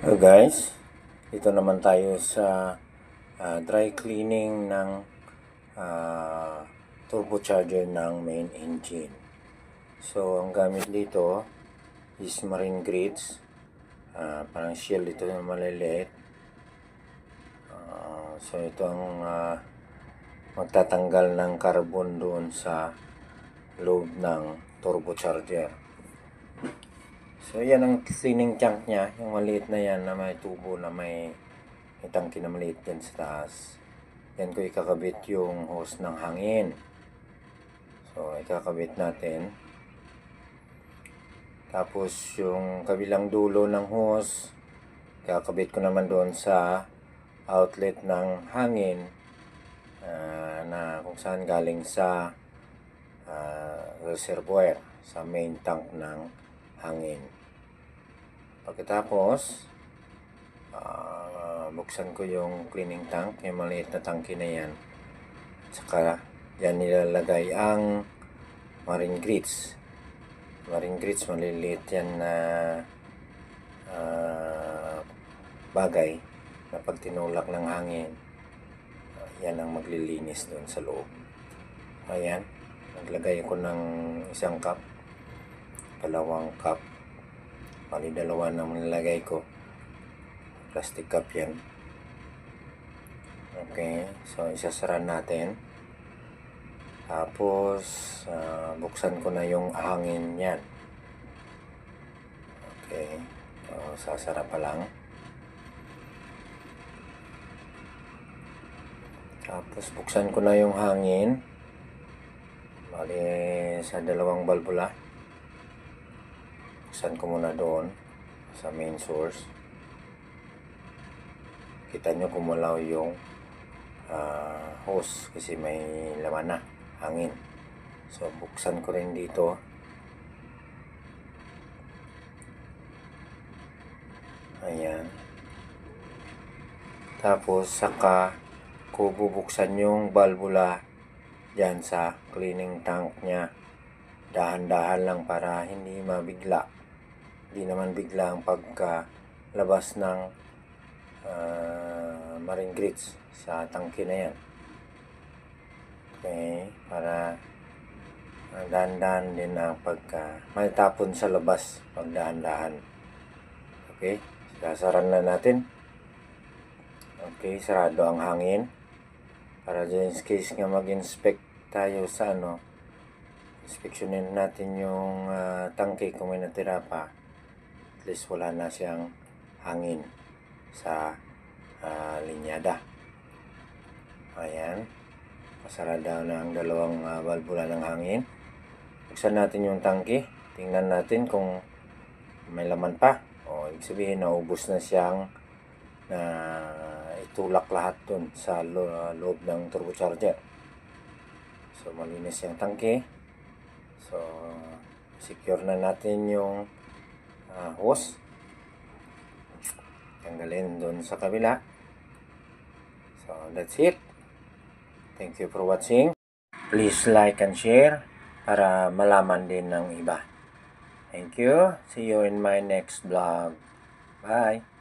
Hello guys, dito naman tayo sa dry cleaning ng turbocharger ng main engine. So ang gamit dito is marine grids, parang shell ito na maliliit. So ito ang magtatanggal ng carbon doon sa loob ng turbocharger. So, yan ang cleaning tank niya. Yung maliit na yan na may tubo na may tangke na maliit dyan sa taas. Yan ko ikakabit yung hose ng hangin. So, ikakabit natin. Tapos, yung kabilang dulo ng hose, ikakabit ko naman doon sa outlet ng hangin na kung saan galing sa reservoir, sa main tank ng hangin. Pagkatapos, buksan ko yung cleaning tank, yung maliit na tangke na yan. Saka, yan nilalagay ang marine grids. Marine grids, maliliit yan na bagay na pag tinulak ng hangin, yan ang maglilinis doon sa loob. Ayan, naglagay ako ng isang cup, dalawang cup, bali dalawa na nilagay ko, plastic cup yan. Okay, so isasara natin. Tapos buksan ko na yung hangin yan. Okay, so sasara pa lang. Tapos buksan ko na yung hangin, bali sa dalawang balbula. Buksan ko muna doon sa main source. Kita nyo kumulaw yung hose kasi may laman na hangin. So buksan ko rin dito. Ayan. Tapos saka ko bubuksan yung balbula dyan sa cleaning tank nya. Dahan-dahan lang para hindi mabigla. Hindi naman bigla ang pagkalabas ng marine grids sa tangke na yan. Okay, para dahan-dahan din ang matapon sa labas pag dahan-dahan. Okay, sasaran na natin. Okay, sarado ang hangin. Para dyan in case nga mag-inspect tayo sa inspeksyonin natin yung tangke kung may natira pa. At least wala na siyang hangin sa linyada. Ayan, pasarada na ang dalawang balbula ng hangin. Buksan natin yung tangke, tingnan natin kung may laman pa, o ibig sabihin naubos na siyang itulak lahat dun sa loob ng turbocharger. So malinis yung tangke. So secure na natin yung hose. Tanggalin dun sa kabila. So that's it. Thank you for watching. Please like and share para malaman din ng iba. Thank you. See you in my next vlog. Bye.